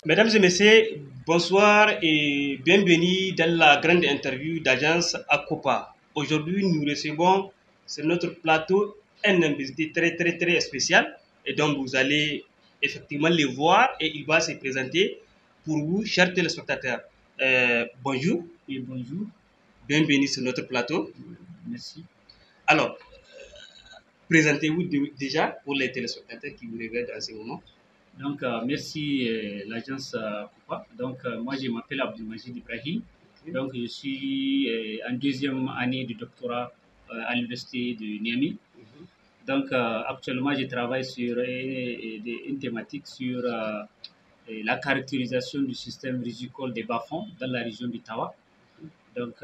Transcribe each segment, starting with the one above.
Mesdames et messieurs, bonsoir et bienvenue dans la grande interview d'agence Acopa. Aujourd'hui, nous recevons sur notre plateau un invité très spécial et donc vous allez effectivement le voir et il va se présenter pour vous, chers téléspectateurs. Bonjour. Et bonjour. Bienvenue sur notre plateau. Merci. Alors, présentez-vous déjà pour les téléspectateurs qui vous regardent en ce moment. Donc, merci l'agence Coupa. Donc, moi, je m'appelle Abdelmajid Ibrahim. Donc, je suis en deuxième année de doctorat à l'université de Niamey. Donc, actuellement, je travaille sur une thématique sur la caractérisation du système risicole des bas-fonds dans la région du Tawa. Donc,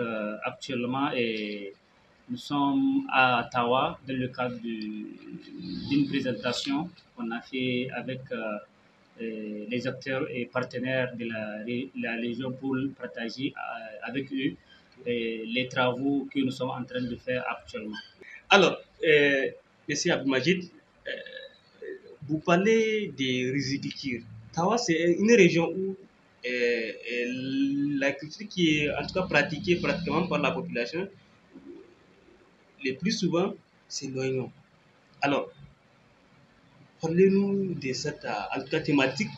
actuellement, nous sommes à Tawa dans le cadre d'une présentation qu'on a fait avec les acteurs et partenaires de la région pour partager avec eux les travaux que nous sommes en train de faire actuellement. Alors, monsieur Abdelmajid, vous parlez des rizicultures. Tawa, c'est une région où la culture qui est en tout cas pratiquée pratiquement par la population, le plus souvent, c'est l'oignon. Alors, parlez-nous de cette en tout cas, thématique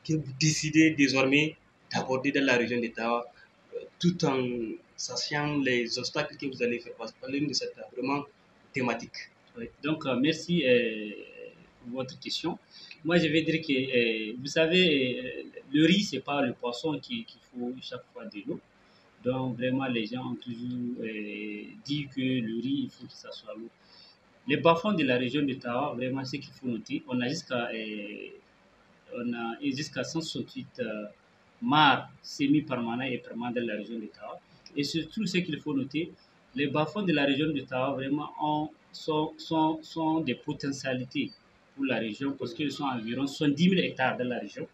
que vous décidez désormais d'aborder dans la région de Tawa, tout en sachant les obstacles que vous allez faire face. Parlez-nous de cette vraiment thématique. Oui. Donc, merci pour votre question. Moi, je vais dire que, vous savez, le riz, ce n'est pas le poisson qu'il faut chaque fois de l'eau. Donc, vraiment, les gens ont toujours dit que le riz, il faut que ça soit l'eau. Les bas-fonds de la région de Tawa, vraiment, ce qu'il faut noter, on a jusqu'à 168 mares semi-permanents et permanents dans la région de Tawa. Et surtout, ce qu'il faut noter, les bas-fonds de la région de Tawa vraiment sont des potentialités pour la région parce qu'ils sont environ 70 000 hectares dans la région.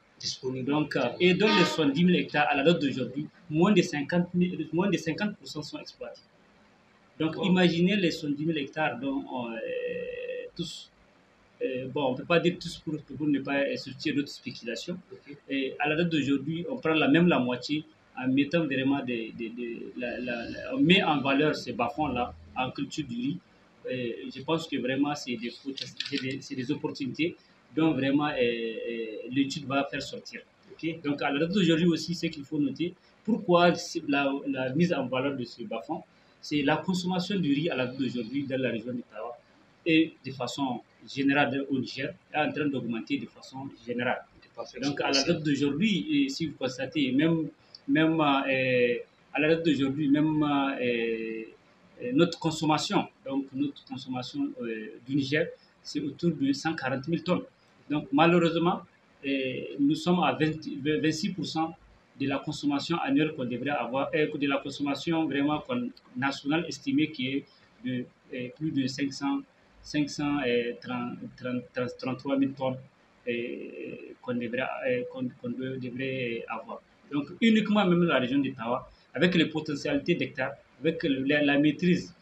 Donc, et dans les 70 000 hectares, à la date d'aujourd'hui, moins de 50% sont exploités. Donc, imaginez les 70 000 hectares dont tous, on ne peut pas dire tous pour ne pas sortir d'autres spéculations. Et à la date d'aujourd'hui, on prend la moitié en mettant vraiment on met en valeur ces bas-fonds-là en culture du riz. Je pense que vraiment, c'est des opportunités dont vraiment l'étude va faire sortir. Donc, à la date d'aujourd'hui aussi, ce qu'il faut noter, pourquoi la mise en valeur de ce bas-fond, c'est la consommation du riz à la date d'aujourd'hui dans la région de Tawa et de façon générale au Niger est en train d'augmenter de façon générale. Donc, à la date d'aujourd'hui, si vous constatez, même à la date d'aujourd'hui, même notre consommation du Niger, c'est autour de 140 000 tonnes. Donc, malheureusement, nous sommes à 26% de la consommation annuelle qu'on devrait avoir, de la consommation vraiment nationale estimée qui est de plus de 533 000 tonnes qu'on devrait avoir. Donc, uniquement même la région d'Ottawa, avec les potentialités d'hectares, avec la maîtrise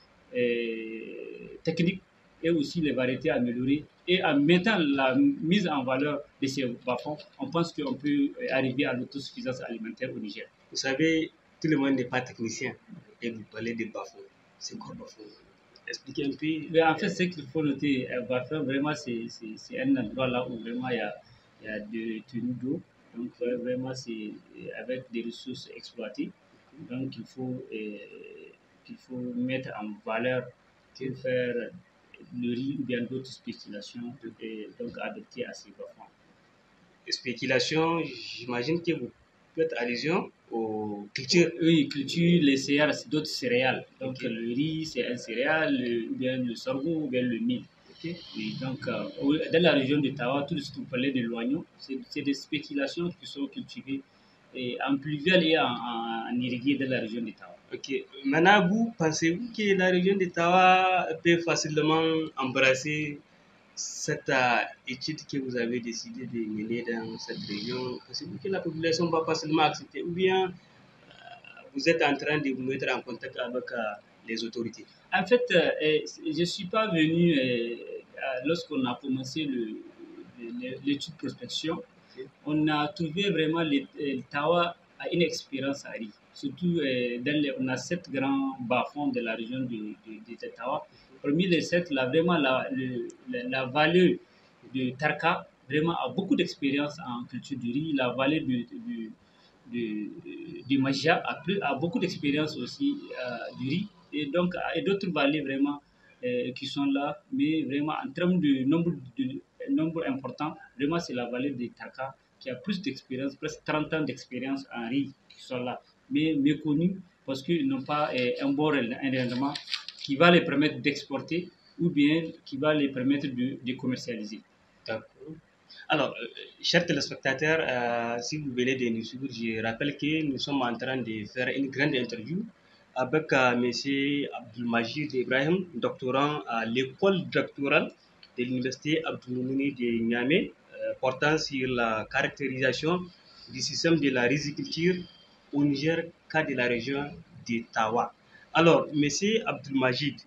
technique et aussi les variétés améliorées, et en mettant la mise en valeur de ces bas-fonds, on pense qu'on peut arriver à l'autosuffisance alimentaire au Niger. Vous savez, tout le monde n'est pas technicien et vous parlez de bas-fonds. C'est quoi bas-fonds? Expliquez un peu. Mais en fait, ce qu'il faut noter, bas-fond, vraiment, c'est un endroit là où vraiment il y a de tenues d'eau. Donc, vraiment, c'est avec des ressources exploitées. Donc, il faut mettre en valeur pour faire le riz ou bien d'autres spéculations donc adaptées à ces bas-fonds. Spéculation, j'imagine que vous faites allusion aux cultures. Oui, culture, les céréales, c'est d'autres céréales. Donc, le riz, c'est un céréale, ou bien le sorgho, ou bien le mil. Oui, donc, dans la région de Tawa, tout ce que vous parlez de l'oignon, c'est des spéculations qui sont cultivées en pluvial et en irrigué dans la région de Tawa. Ok. Maintenant, pensez-vous que la région de Tawa peut facilement embrasser cette étude que vous avez décidé de mener dans cette région? Pensez-vous que la population va facilement accepter ou bien vous êtes en train de vous mettre en contact avec les autorités? En fait, je ne suis pas venu lorsqu'on a commencé l'étude prospection. Ok. On a trouvé vraiment le Tawa a une expérience à riz. Surtout, on a 7 grands bas-fonds de la région de Tawa. Parmi les 7, là, vraiment, la vallée de Tarka vraiment a beaucoup d'expérience en culture du riz. La vallée du Magia a beaucoup d'expérience aussi du riz. Et donc, et d'autres vallées vraiment qui sont là. Mais vraiment, en termes de nombre important, vraiment, c'est la vallée de Tarka qui a plus d'expérience, presque 30 ans d'expérience en riz qui sont là, mais méconnus parce qu'ils n'ont pas un bon rendement qui va les permettre d'exporter ou bien qui va les permettre de commercialiser. D'accord. Alors, chers téléspectateurs, si vous venez de nous suivre, je rappelle que nous sommes en train de faire une grande interview avec M. Abdulmajid Ibrahim, doctorant à l'école doctorale de l'université Abdoumouni de Niamey, portant sur la caractérisation du système de la riziculture au Niger, cas de la région de Tawa. Alors, M. Abdulmajid,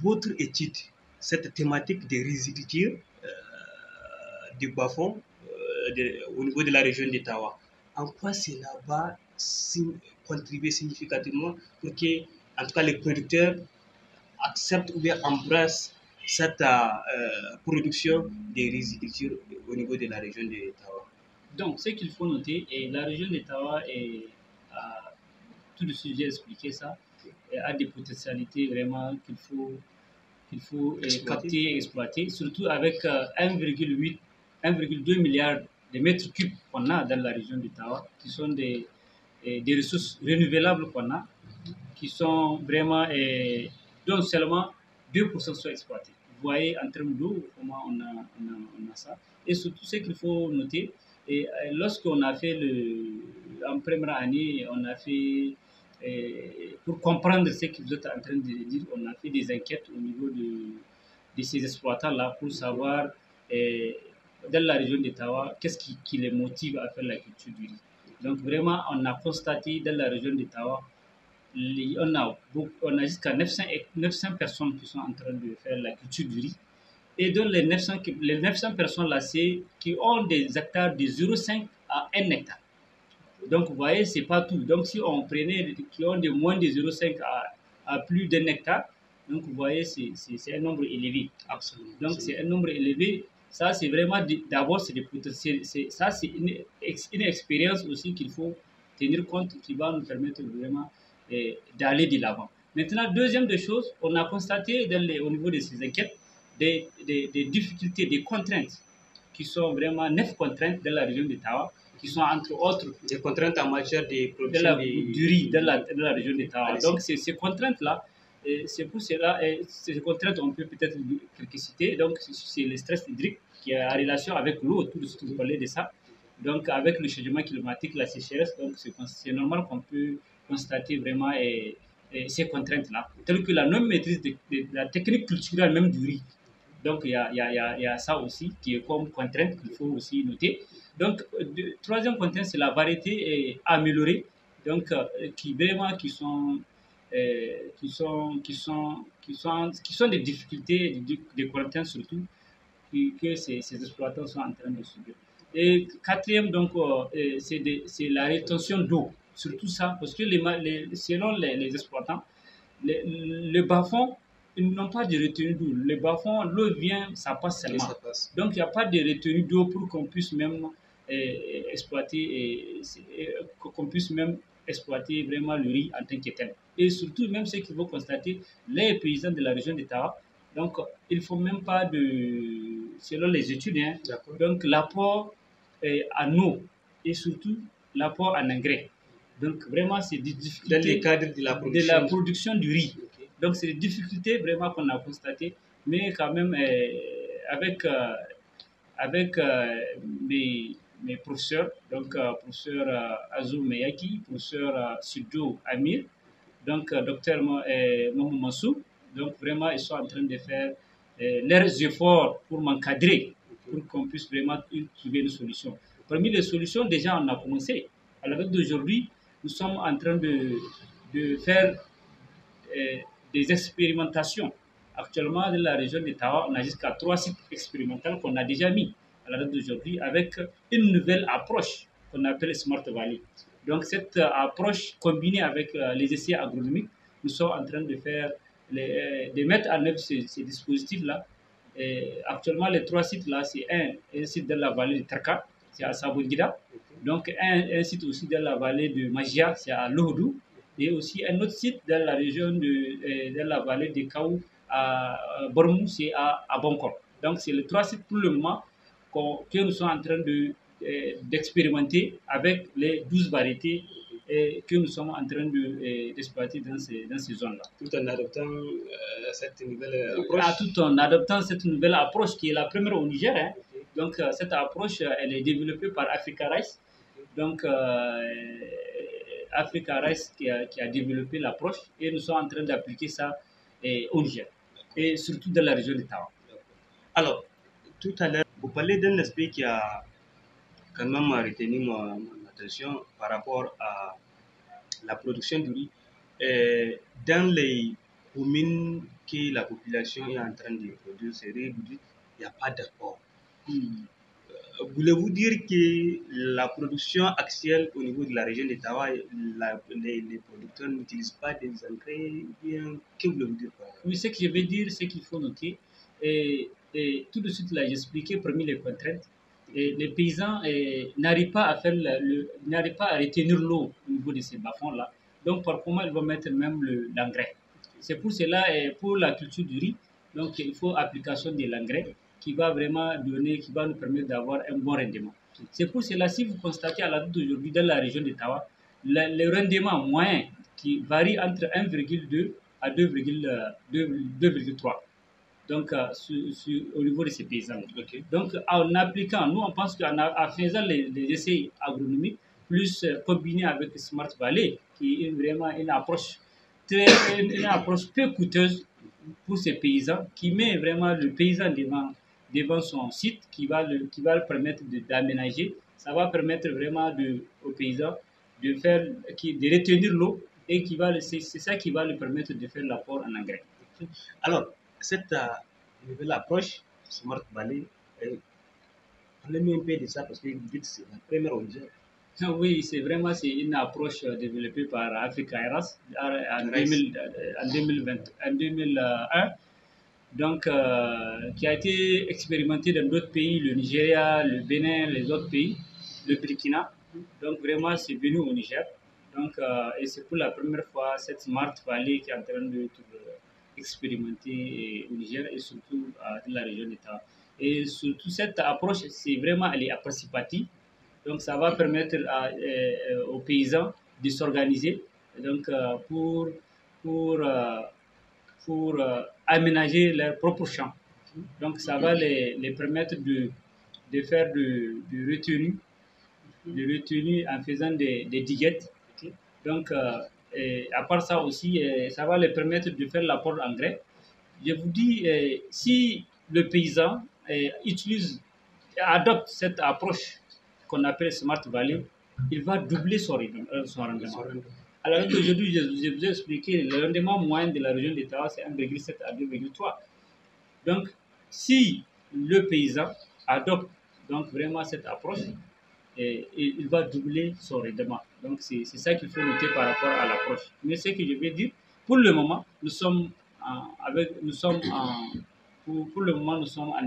votre étude, cette thématique de riziculture du bas-fond au niveau de la région d'Ottawa, en quoi cela va contribuer significativement pour que, en tout cas, les producteurs acceptent ou bien embrassent cette production de riziculture au niveau de la région d'Ottawa? Donc, ce qu'il faut noter, et la région d'Ottawa tout de suite j'ai expliqué ça, a des potentialités vraiment qu'il faut capter et exploiter, surtout avec 1,2 milliard de mètres cubes qu'on a dans la région d'Ottawa, qui sont des ressources renouvelables qu'on a, qui sont vraiment, dont seulement 2% sont exploités. Vous voyez en termes d'eau comment on a ça. Et surtout ce qu'il faut noter, et lorsqu'on a fait en première année, on a fait pour comprendre ce que vous êtes en train de dire, on a fait des enquêtes au niveau de ces exploitants-là pour savoir dans la région d'Ottawa, qu'est-ce qui les motive à faire la culture du riz. Donc vraiment, on a constaté dans la région d'Ottawa, on a jusqu'à 900 personnes qui sont en train de faire la culture du riz. Et dans les 900 personnes-là, c'est qui ont des hectares de 0,5 à 1 hectare. Donc, vous voyez, ce n'est pas tout. Donc, si on prenait qui ont de moins de 0,5 à plus d'1 hectare, donc vous voyez, c'est un nombre élevé. Absolument. Donc, c'est un nombre élevé. Ça, c'est vraiment, d'abord, c'est une expérience aussi qu'il faut tenir compte, qui va nous permettre vraiment d'aller de l'avant. Maintenant, deuxième des choses, on a constaté au niveau de ces enquêtes des difficultés, des contraintes, qui sont vraiment 9 contraintes dans la région d'Ottawa, qui sont entre autres des contraintes en matière de production du riz dans la région d'Ottawa. Donc, ces contraintes-là, c'est pour cela, ces contraintes, on peut peut-être quelques citer. Donc, c'est le stress hydrique qui est en relation avec l'eau, tout ce que vous parlez de ça. Donc, avec le changement climatique, la sécheresse, donc c'est normal qu'on peut constater vraiment ces contraintes-là, telles que la non-maîtrise de la technique culturelle même du riz. Donc, il y a ça aussi qui est comme contrainte qu'il faut aussi noter. Donc, troisième contrainte, c'est la variété améliorée, donc qui sont des difficultés, des contraintes surtout, que ces exploitants sont en train de subir. Et quatrième, donc, c'est la rétention d'eau, surtout ça, parce que selon les exploitants, le bas-fond, ils n'ont pas de retenue d'eau. Le bas-fond, l'eau vient, ça passe seulement. Ça passe. Donc, il n'y a pas de retenue d'eau pour qu'on puisse même exploiter vraiment le riz en tant que tel. Et surtout, même ce qu'il faut constater, les paysans de la région d'Ottawa, donc, il ne faut même pas selon les études, donc l'apport en eau et surtout l'apport en engrais. Donc, vraiment, c'est des difficultés dans le cadre de la production du riz. Okay. Donc, c'est des difficultés vraiment qu'on a constatées, mais quand même, avec mes professeurs, donc professeur Azou Meyaki, professeur Sido Amir, donc docteur Mohamed Massou, donc vraiment, ils sont en train de faire leurs efforts pour m'encadrer, pour qu'on puisse vraiment trouver une solution. Parmi les solutions, déjà, on a commencé. À la date d'aujourd'hui, nous sommes en train de faire euh, des expérimentations. Actuellement, dans la région de Tawa, on a jusqu'à 3 sites expérimentaux qu'on a déjà mis à la date d'aujourd'hui avec une nouvelle approche qu'on appelle Smart Valley. Donc, cette approche combinée avec les essais agronomiques, nous sommes en train de faire, de mettre en œuvre ces dispositifs-là. Actuellement, les 3 sites-là, c'est un site dans la vallée de Traka, c'est à Sabongida. Donc, un site aussi dans la vallée de Magia, c'est à Lohodou. Et aussi un autre site dans la région de la vallée de Kaou, à Bormou, c'est à Bonkor. Donc, c'est les 3 sites pour le moment que nous sommes en train d'expérimenter avec les 12 variétés que nous sommes en train d'exploiter dans ces zones-là. Tout en adoptant cette nouvelle approche. Tout en adoptant cette nouvelle approche qui est la première au Niger. Hein. Donc, cette approche, elle est développée par Africa Rice. Donc, Africa Rice qui a développé l'approche et nous sommes en train d'appliquer ça au Niger et surtout dans la région de Tawa. Alors, tout à l'heure, vous parlez d'un aspect qui a quand même retenu mon attention par rapport à la production du riz. Dans les communes que la population est en train de produire ce riz, il n'y a pas d'apport. Voulez-vous dire que la production actuelle au niveau de la région de Tawa, les producteurs n'utilisent pas des engrais bien? Que voulez-vous dire par là? Oui, ce que je veux dire, c'est qu'il faut noter, et tout de suite là, j'ai expliqué parmi les contraintes, les paysans n'arrivent pas à faire n'arrivent pas à retenir l'eau au niveau de ces bas-fonds-là. Donc, par comment ils vont mettre même l'engrais. C'est pour cela, pour la culture du riz, donc il faut application de l'engrais qui va vraiment donner, qui va nous permettre d'avoir un bon rendement. C'est pour cela, si vous constatez à la date d'aujourd'hui dans la région de Tawa, le rendement moyen qui varie entre 1,2 à 2,3. Donc, au niveau de ces paysans. Okay. Donc, en appliquant, nous, on pense qu'en faisant les essais agronomiques, plus combinés avec Smart Valley, qui est vraiment une approche peu coûteuse pour ces paysans, qui met vraiment le paysan devant son site, qui va le permettre d'aménager. Ça va permettre vraiment aux paysans de retenir l'eau et c'est ça qui va lui permettre de faire l'apport en engrais. Alors, cette nouvelle approche, Smart Valley, parlez-nous un peu de ça parce que vous dites que c'est la première au Niger. Oui, c'est une approche développée par Africa Rice en 2001, donc qui a été expérimentée dans d'autres pays, le Nigeria, le Bénin, les autres pays, le Burkina. Donc vraiment, c'est venu au Niger. Donc, et c'est pour la première fois cette Smart Valley qui est en train d'être expérimentée au Niger et surtout dans la région d'État. Et surtout, cette approche, elle est participative. Donc, ça va permettre aux paysans de s'organiser donc, pour aménager leur propre champ. Donc, ça va les permettre de faire de retenue en faisant des diguettes. Donc, à part ça aussi, ça va les permettre de faire l'apport d'engrais. Je vous dis, si le paysan adopte cette approche qu'on appelle Smart Valley, il va doubler son rendement. Alors aujourd'hui, je vous ai expliqué, le rendement moyen de la région d'État, c'est 1,7 à 2,3. Donc, si le paysan adopte donc vraiment cette approche, il va doubler son rendement. Donc, c'est ça qu'il faut noter par rapport à l'approche. Mais ce que je vais dire, pour le moment, nous sommes en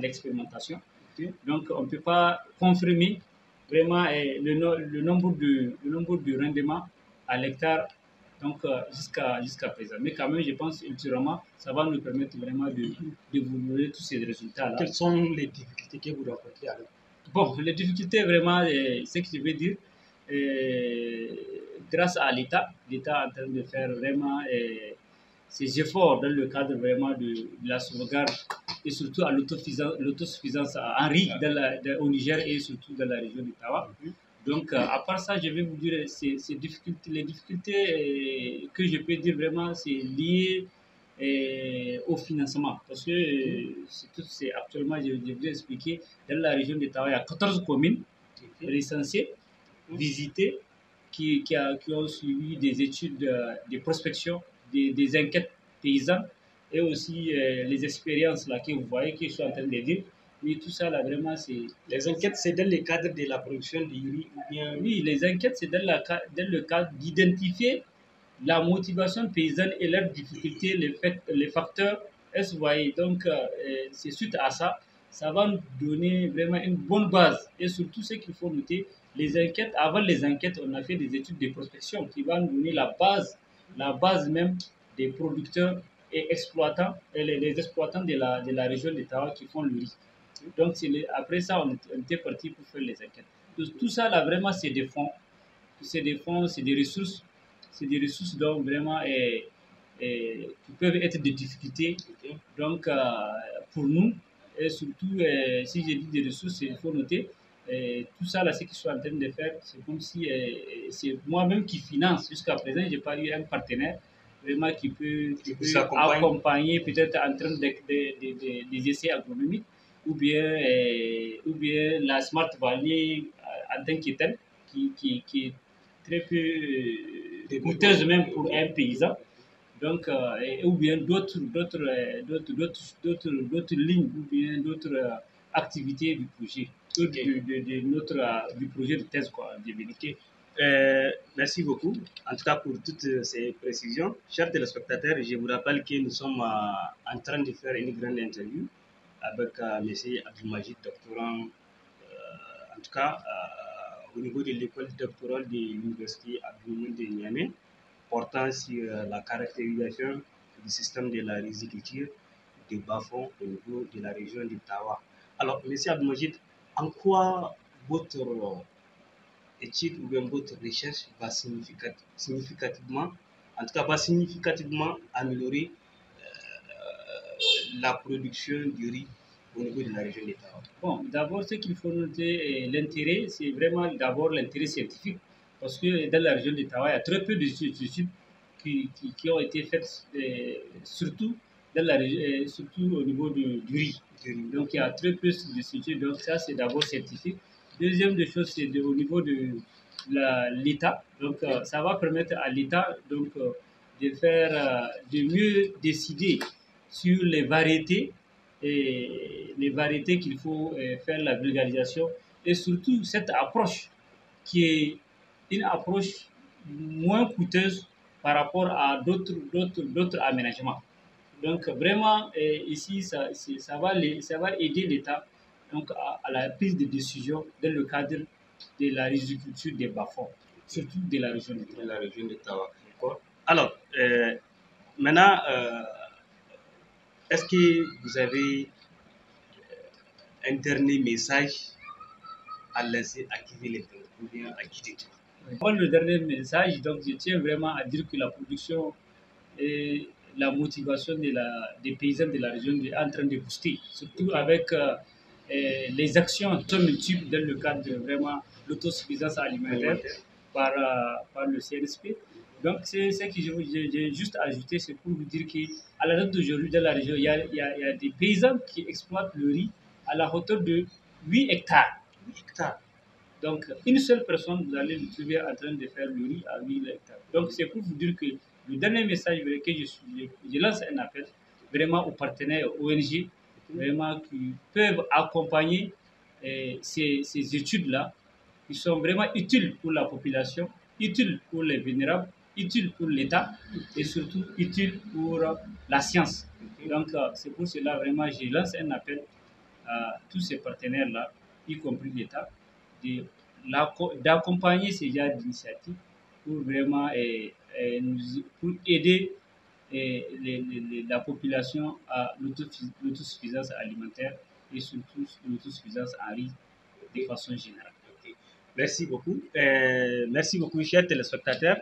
expérimentation. Donc, on ne peut pas confirmer vraiment le nombre de rendements à l'hectare donc jusqu'à présent. Mais quand même, je pense ultérieurement, ça va nous permettre vraiment de vous tous ces résultats-là. Quelles sont les difficultés que vous rencontrez alors? Bon, les difficultés vraiment, ce que je veux dire, grâce à l'État est en train de faire vraiment ses efforts dans le cadre vraiment de la sauvegarde et surtout à l'autosuffisance en riz au Niger et surtout dans la région d'Ottawa. Donc, à part ça, je vais vous dire, les difficultés que je peux dire vraiment, c'est lié au financement. Parce que actuellement, je vous ai expliqué, dans la région d'Ottawa, il y a 14 communes recensées, visitées, qui ont suivi des études de prospection, des enquêtes paysannes et aussi les expériences là que vous voyez que je suis en train de dire. Oui, tout ça là vraiment c'est... Les enquêtes, c'est dans le cadre de la production du riz ou bien... Oui, les enquêtes c'est dans le cadre d'identifier la motivation paysanne et leurs difficultés, les facteurs. Est-ce que vous voyez? Donc, c'est suite à ça, ça va nous donner vraiment une bonne base. Et surtout, ce qu'il faut noter, les enquêtes, avant les enquêtes, on a fait des études de prospection qui vont nous donner la base même des producteurs et exploitants, et les exploitants de la région d'Ottawa qui font le riz. Donc, après ça, on était parti pour faire les enquêtes. Tout ça, là, vraiment, c'est des fonds. C'est des fonds, c'est des ressources donc vraiment qui peuvent être des difficultés. Ok. Donc, pour nous, et surtout, si j'ai dit des ressources, il faut noter, tout ça, là, ce que je suis en train de faire, c'est comme si c'est moi-même qui finance. Jusqu'à présent, je n'ai pas eu un partenaire vraiment qui peut accompagner, peut-être en termes des essais agronomiques, ou bien la Smart Valley en tant que telle, qui est très peu coûteuse même pour un paysan. Donc, ou bien d'autres lignes ou bien d'autres activités du projet, du projet de thèse quoi, de vérité. Merci beaucoup, en tout cas pour toutes ces précisions. Chers téléspectateurs, je vous rappelle que nous sommes en train de faire une grande interview avec M. Abdelmajid, doctorant, en tout cas au niveau de l'école doctorale de l'Université Abdelmoun de Niamey, portant sur la caractérisation du système de la riziculture de bas-fonds au niveau de la région d'Ottawa. Alors, M. Abdelmajid, en quoi votre étude ou bien votre recherche va significativement, en tout cas va significativement améliorer la production du riz au niveau de la région d'Ottawa? Bon, d'abord, ce qu'il faut noter, l'intérêt, c'est vraiment d'abord l'intérêt scientifique, parce que dans la région d'Ottawa, il y a très peu d'études qui ont été faites, surtout, surtout au niveau du riz. Donc, il y a très peu d'études, donc ça, c'est d'abord scientifique. Deuxième des choses, c'est au niveau de l'État. Donc, ça va permettre à l'État de mieux décider sur les variétés et les variétés qu'il faut faire la vulgarisation et surtout cette approche qui est une approche moins coûteuse par rapport à d'autres aménagements. Donc vraiment ici ça va aider l'État donc à la prise de décision dans le cadre de la riziculture des bas-fonds, surtout de la région d'Ottawa. Alors, maintenant, est-ce que vous avez un dernier message à laisser à qui veut ou bien à qui détruire? Pour le dernier message, donc je tiens vraiment à dire que la production et la motivation des paysans de la région est en train de booster, surtout avec les actions très multiples dans le cadre de vraiment l'autosuffisance alimentaire par le CNSP. Donc, c'est ce que j'ai juste ajouté, c'est pour vous dire qu'à la date d'aujourd'hui, dans la région, il y a des paysans qui exploitent le riz à la hauteur de 8 hectares. 8 hectares. Donc, une seule personne, vous allez le trouver en train de faire le riz à 8 hectares. Donc, c'est pour vous dire que le dernier message que je lance un appel vraiment aux partenaires ONG, vraiment qui peuvent accompagner ces études-là, qui sont vraiment utiles pour la population, utiles pour les vulnérables, utiles pour l'État et surtout utiles pour la science. Donc, c'est pour cela vraiment je lance un appel à tous ces partenaires-là, y compris l'État, d'accompagner ces genres d'initiatives pour vraiment pour aider la population à l'autosuffisance alimentaire et surtout l'autosuffisance en riz de façon générale. Okay. Merci beaucoup, chers téléspectateurs.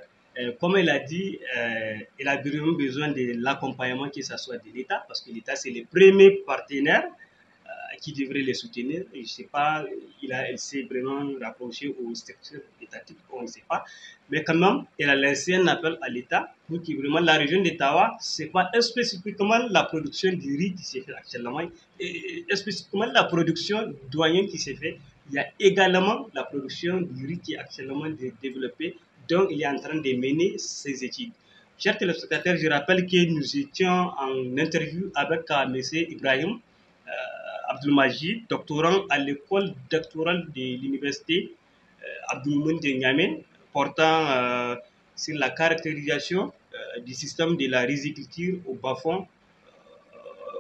Comme il a dit, il a vraiment besoin de l'accompagnement, que ce soit de l'État, parce que l'État, c'est le premier partenaire qui devrait les soutenir. Et je ne sais pas, il s'est vraiment rapproché aux structures étatiques, on ne sait pas. Mais quand même, il a lancé un appel à l'État pour que vraiment la région d'Ottawa, ce n'est pas spécifiquement la production du riz qui s'est fait actuellement, et spécifiquement la production douanière qui s'est fait. Il y a également la production du riz qui est actuellement développée dont il est en train de mener ses études. Chers téléspectateurs, je rappelle que nous étions en interview avec M. Ibrahim Abdulmajid, doctorant à l'école doctorale de l'université Abdulmoun de Niamey, portant sur la caractérisation du système de la riziculture au bas-fond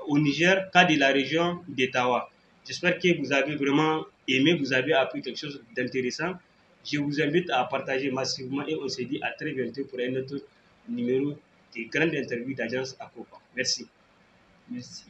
au Niger, cas de la région d'Etawa. J'espère que vous avez vraiment aimé, vous avez appris quelque chose d'intéressant. Je vous invite à partager massivement et on se dit à très bientôt pour un autre numéro de grande interview d'Agence Akopa. Merci. Merci.